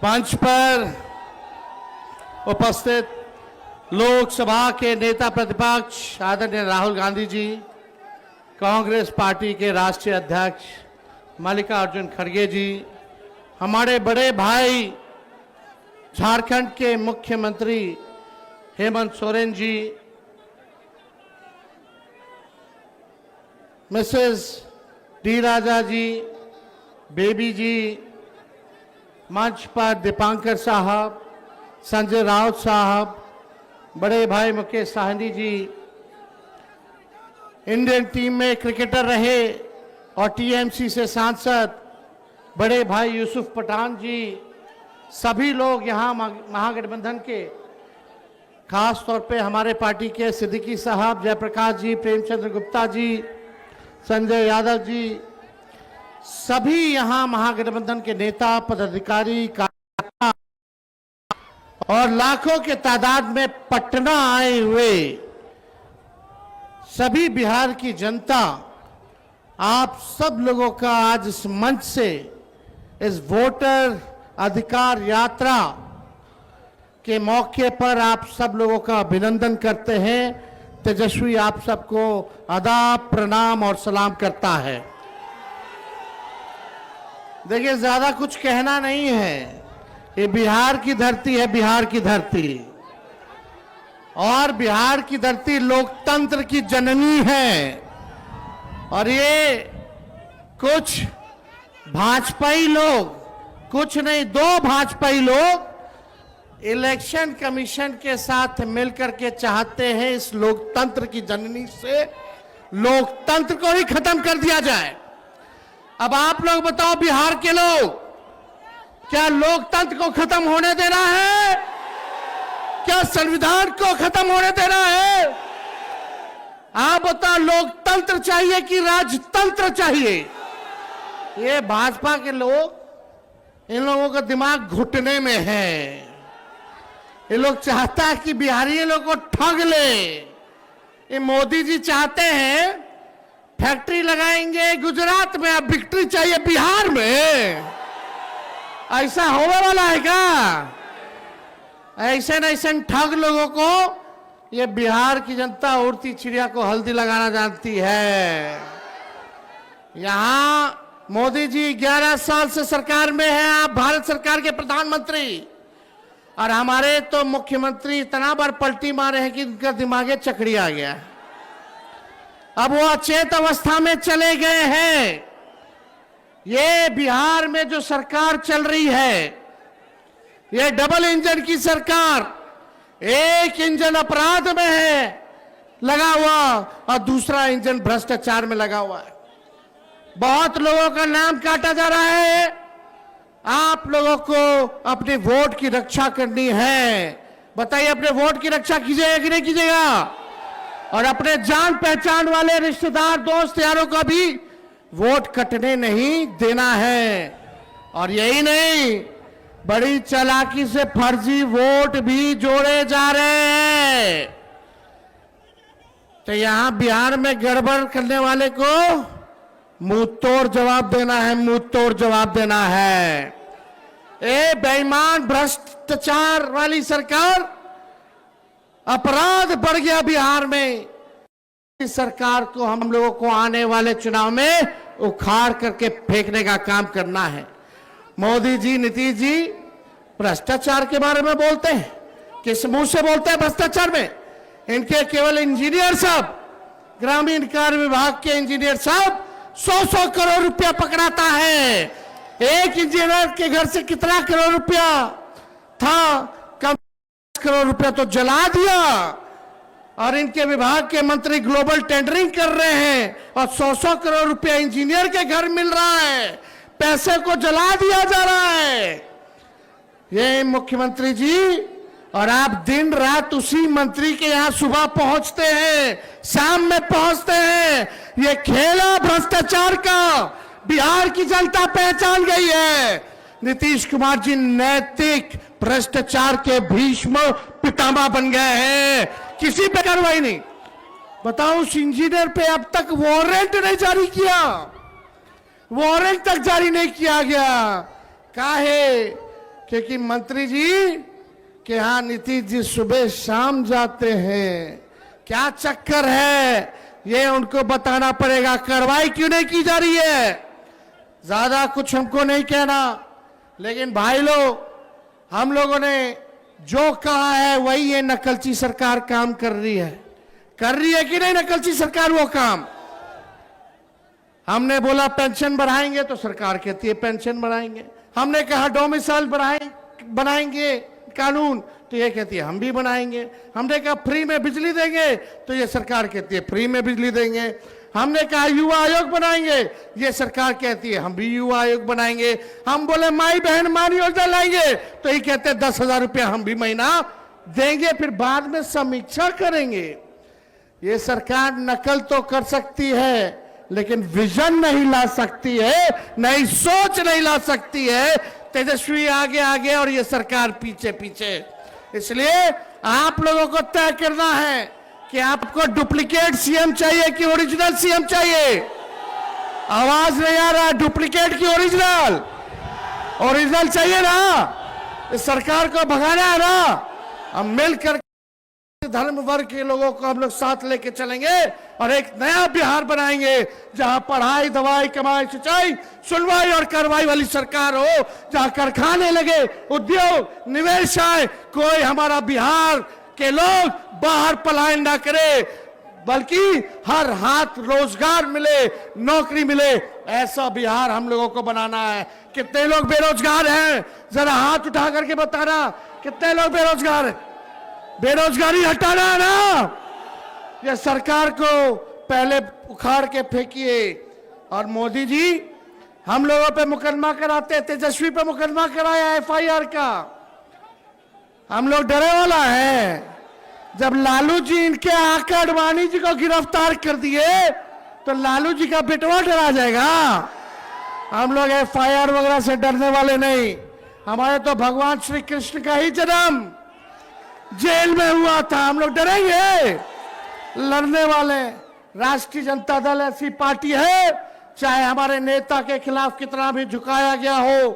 मंच पर उपस्थित लोकसभा के नेता प्रतिपक्ष आदरणीय राहुल गांधी जी, कांग्रेस पार्टी के राष्ट्रीय अध्यक्ष मल्लिकार्जुन खड़गे जी, हमारे बड़े भाई झारखंड के मुख्यमंत्री हेमंत सोरेन जी, मिसेस डी राजा जी, बेबी जी, मंच पर दीपांकर साहब, संजय राउत साहब, बड़े भाई मुकेश साहनी जी, इंडियन टीम में क्रिकेटर रहे और टीएमसी से सांसद बड़े भाई यूसुफ पठान जी, सभी लोग यहाँ महागठबंधन के, खास तौर पे हमारे पार्टी के सिद्दीकी साहब, जयप्रकाश जी, प्रेमचंद्र गुप्ता जी, संजय यादव जी, सभी यहाँ महागठबंधन के नेता, पदाधिकारी, कार्यकर्ता और लाखों के तादाद में पटना आए हुए सभी बिहार की जनता, आप सब लोगों का आज इस मंच से इस वोटर अधिकार यात्रा के मौके पर आप सब लोगों का अभिनंदन करते हैं। तेजस्वी आप सबको आदाब, प्रणाम और सलाम करता है। देखिए, ज्यादा कुछ कहना नहीं है, ये बिहार की धरती है, बिहार की धरती, और बिहार की धरती लोकतंत्र की जननी है। और ये कुछ भाजपाई लोग, कुछ नहीं, दो भाजपाई लोग इलेक्शन कमीशन के साथ मिलकर के चाहते हैं इस लोकतंत्र की जननी से लोकतंत्र को ही खत्म कर दिया जाए। अब आप लोग बताओ, बिहार के लोग, क्या लोकतंत्र को खत्म होने देना है? क्या संविधान को खत्म होने देना है? आप बताओ, लोकतंत्र चाहिए कि राजतंत्र चाहिए? ये भाजपा के लोग, इन लोगों का दिमाग घुटने में है। ये लोग चाहता है कि बिहारी लोग को ठग ले। ये मोदी जी चाहते हैं फैक्ट्री लगाएंगे गुजरात में, अब विक्ट्री चाहिए बिहार में। ऐसा होने वाला है क्या? ऐसे न ऐसे ठग लोगों को ये बिहार की जनता उड़ती चिड़िया को हल्दी लगाना जानती है। यहां मोदी जी 11 साल से सरकार में है, आप भारत सरकार के प्रधानमंत्री, और हमारे तो मुख्यमंत्री इतना बार पलटी मारे हैं कि उनका दिमागे चकड़ी आ गया। अब वो अचेत अवस्था में चले गए हैं। ये बिहार में जो सरकार चल रही है, ये डबल इंजन की सरकार, एक इंजन अपराध में है लगा हुआ और दूसरा इंजन भ्रष्टाचार में लगा हुआ है। बहुत लोगों का नाम काटा जा रहा है। आप लोगों को अपने वोट की रक्षा करनी है। बताइए, अपने वोट की रक्षा कीजिएगा कि नहीं कीजिएगा? और अपने जान पहचान वाले रिश्तेदार, दोस्त यारों का भी वोट कटने नहीं देना है। और यही नहीं, बड़ी चालाकी से फर्जी वोट भी जोड़े जा रहे हैं। तो यहां बिहार में गड़बड़ करने वाले को मुंह तोड़ जवाब देना है, मुंह तोड़ जवाब देना है। ए बेईमान भ्रष्टाचार वाली सरकार, अपराध बढ़ गया बिहार में। इस सरकार को हम लोगों को आने वाले चुनाव में उखाड़ करके फेंकने का काम करना है। मोदी जी, नीतीश जी भ्रष्टाचार के बारे में बोलते हैं, किस मुंह से बोलते हैं भ्रष्टाचार में? इनके केवल इंजीनियर साहब, ग्रामीण कार्य विभाग के इंजीनियर साहब 100-100 करोड़ रुपया पकड़ाता है। एक इंजीनियर के घर से कितना करोड़ रुपया था? कम करोड़ रुपया तो जला दिया। और इनके विभाग के मंत्री ग्लोबल टेंडरिंग कर रहे हैं और 100-100 करोड़ रुपया इंजीनियर के घर मिल रहा है। पैसे को जला दिया जा रहा है। ये मुख्यमंत्री जी, और आप दिन रात उसी मंत्री के यहां सुबह पहुंचते हैं, शाम में पहुंचते हैं। ये खेला भ्रष्टाचार का बिहार की जनता पहचान गई है। नीतीश कुमार जी नैतिक भ्रष्टाचार के भीष्म पितामह बन गए हैं। किसी पे कार्रवाई नहीं। बताओ, उस इंजीनियर पे अब तक वारंट नहीं जारी किया, वारंट तक जारी नहीं किया गया। काहे क्योंकि मंत्री जी के यहाँ नीतीश जी सुबह शाम जाते हैं। क्या चक्कर है ये उनको बताना पड़ेगा। कार्रवाई क्यों नहीं की जा रही है? ज्यादा कुछ हमको नहीं कहना, लेकिन भाई लोग, हम लोगों ने जो कहा है वही ये नकलची सरकार काम कर रही है कि नहीं नकलची सरकार वो काम? हमने बोला पेंशन बढ़ाएंगे तो सरकार कहती है पेंशन बढ़ाएंगे। हमने कहा डोमिसाइल बनाएंगे कानून, तो ये कहती है हम भी बनाएंगे। हमने कहा फ्री में बिजली देंगे, तो ये सरकार कहती है फ्री में बिजली देंगे। हमने कहा युवा आयोग बनाएंगे, ये सरकार कहती है हम भी युवा आयोग बनाएंगे। हम बोले माई बहन मान योजना लाएंगे, तो ये कहते हैं 10,000 रुपया हम भी महीना देंगे, फिर बाद में समीक्षा करेंगे। ये सरकार नकल तो कर सकती है, लेकिन विजन नहीं ला सकती है, नई सोच नहीं ला सकती है। तेजस्वी आगे आगे और ये सरकार पीछे पीछे। इसलिए आप लोगों को तय करना है कि आपको डुप्लीकेट सीएम चाहिए कि ओरिजिनल सीएम चाहिए। आवाज नहीं आ रहा, डुप्लीकेट की ओरिजिनल? ओरिजिनल चाहिए ना। इस सरकार को भगाना है ना। हम मिलकर धर्म वर्ग के लोगों को हम लोग साथ लेके चलेंगे और एक नया बिहार बनाएंगे, जहां पढ़ाई, दवाई, कमाई, सिंचाई, सुनवाई और कार्रवाई वाली सरकार हो, जहां कारखाने लगे, उद्योग, निवेश आए, कोई हमारा बिहार के लोग बाहर पलायन ना करे, बल्कि हर हाथ रोजगार मिले, नौकरी मिले। ऐसा बिहार हम लोगों को बनाना है। कितने लोग बेरोजगार हैं? जरा हाथ उठा करके बताना, कितने लोग बेरोजगार हैं? बेरोजगारी हटाना है ना। यह सरकार को पहले उखाड़ के फेंकिए। और मोदी जी हम लोगों पे मुकदमा कराते, तेजस्वी पे मुकदमा कराया एफआईआर का। हम लोग डरे वाला है। जब लालू जी इनके आका अडवाणी जी को गिरफ्तार कर दिए, तो लालू जी का बेटवा डरा जाएगा। हम लोग एफआईआर वगैरह से डरने वाले नहीं। हमारे तो भगवान श्री कृष्ण का ही जन्म जेल में हुआ था, हम लोग डरेंगे? लड़ने वाले। राष्ट्रीय जनता दल ऐसी पार्टी है, चाहे हमारे नेता के खिलाफ कितना भी झुकाया गया हो,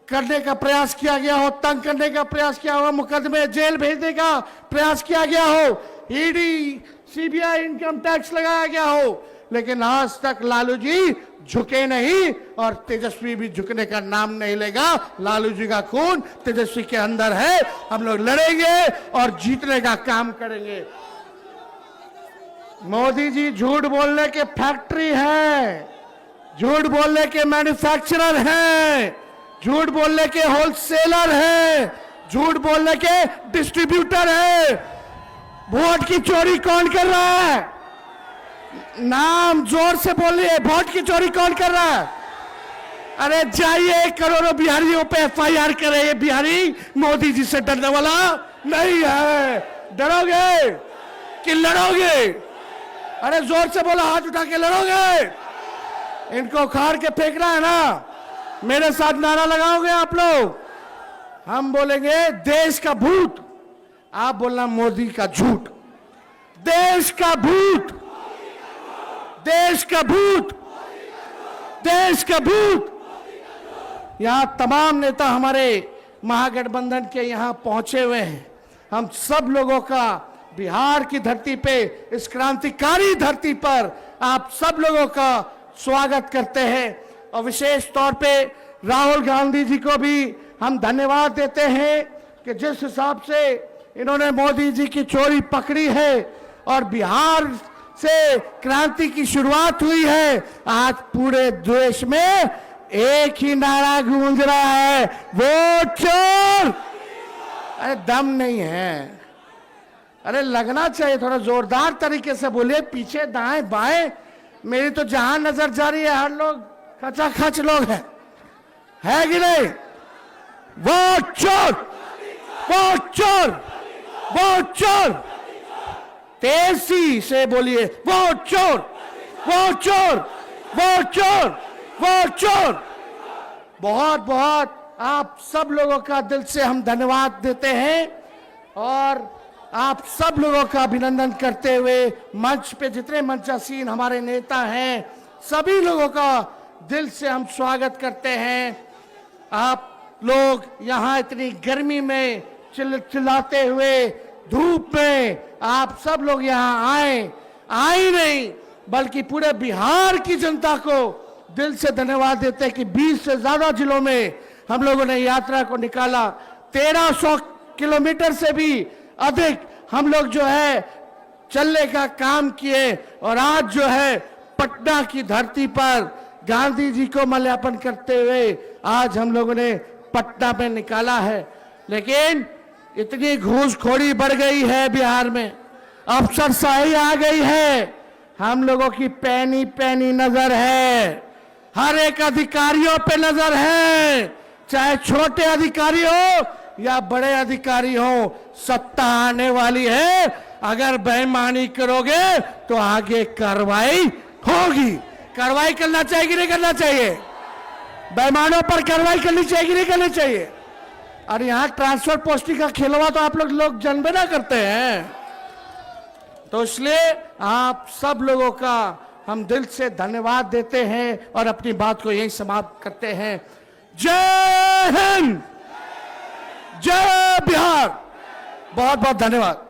करने का प्रयास किया गया हो, तंग करने का प्रयास किया हो, मुकदमे जेल भेजने का प्रयास किया गया हो, ईडी, सीबीआई, इनकम टैक्स लगाया गया हो, लेकिन आज तक लालू जी झुके नहीं और तेजस्वी भी झुकने का नाम नहीं लेगा। लालू जी का खून तेजस्वी के अंदर है। हम लोग लड़ेंगे और जीतने का काम करेंगे। मोदी जी झूठ बोलने के फैक्ट्री है, झूठ बोलने के मैन्युफैक्चरर हैं, झूठ बोलने के होलसेलर हैं, झूठ बोलने के डिस्ट्रीब्यूटर हैं। वोट की चोरी कौन कर रहा है? नाम जोर से बोलिए, वोट की चोरी कौन कर रहा है? अरे जाइए करोड़ों बिहारियों पे एफआईआर करे। ये बिहारी मोदी जी से डरने वाला नहीं है। डरोगे कि लड़ोगे? अरे जोर से बोलो, हाथ उठा के लड़ोगे? इनको उखाड़ के फेंकना है ना। मेरे साथ नारा लगाओगे आप लोग? हम बोलेंगे देश का भूत, आप बोलना मोदी का झूठ। देश का भूत, देश का भूत, देश का भूत। यहां तमाम नेता हमारे महागठबंधन के यहां पहुंचे हुए हैं। हम सब लोगों का बिहार की धरती पे, इस क्रांतिकारी धरती पर आप सब लोगों का स्वागत करते हैं। और विशेष तौर पे राहुल गांधी जी को भी हम धन्यवाद देते हैं कि जिस हिसाब से इन्होंने मोदी जी की चोरी पकड़ी है और बिहार से क्रांति की शुरुआत हुई है। आज पूरे देश में एक ही नारा गूंज रहा है, वोट चोर। अरे दम नहीं है। अरे लगना चाहिए, थोड़ा जोरदार तरीके से बोलिए, पीछे दाएं बाएं। मेरी तो जहां नजर जा रही है हर लोग खचाखच लोग हैं, है कि नहीं? वोट चोर, वोट चोर, वोट चोर। तेजी से बोलिए, वोट चोर, वोट चोर, वोट चोर, वोट चोर। बहुत बहुत आप सब लोगों का दिल से हम धन्यवाद देते हैं और आप सब लोगों का अभिनंदन करते हुए मंच पे जितने मंचासीन हमारे नेता हैं, सभी लोगों का दिल से हम स्वागत करते हैं। आप लोग यहाँ इतनी गर्मी में चिल्लाते हुए धूप में आप सब लोग यहाँ आए नहीं, बल्कि पूरे बिहार की जनता को दिल से धन्यवाद देते हैं कि 20 से ज्यादा जिलों में हम लोगों ने यात्रा को निकाला। 1300 किलोमीटर से भी अधिक हम लोग जो है चलने का काम किए और आज जो है पटना की धरती पर गांधी जी को माल्यार्पण करते हुए आज हम लोगों ने पटना में निकाला है। लेकिन इतनी घूसखोरी बढ़ गई है बिहार में, अफसरशाही आ गई है, हम लोगों की पैनी पैनी नजर है, हर एक अधिकारियों पे नजर है, चाहे छोटे अधिकारी हो या बड़े अधिकारी हो। सत्ता आने वाली है, अगर बेईमानी करोगे तो आगे कार्रवाई होगी। कार्रवाई करना चाहिए कि नहीं करना चाहिए? बेईमानों पर कार्रवाई करनी चाहिए कि नहीं करनी चाहिए? और यहाँ ट्रांसफर पोस्टिंग का खेलवा तो आप लोग जानबे ना करते हैं। तो इसलिए आप सब लोगों का हम दिल से धन्यवाद देते हैं और अपनी बात को यही समाप्त करते हैं। जय हिंद, जय बिहार। बहुत बहुत धन्यवाद।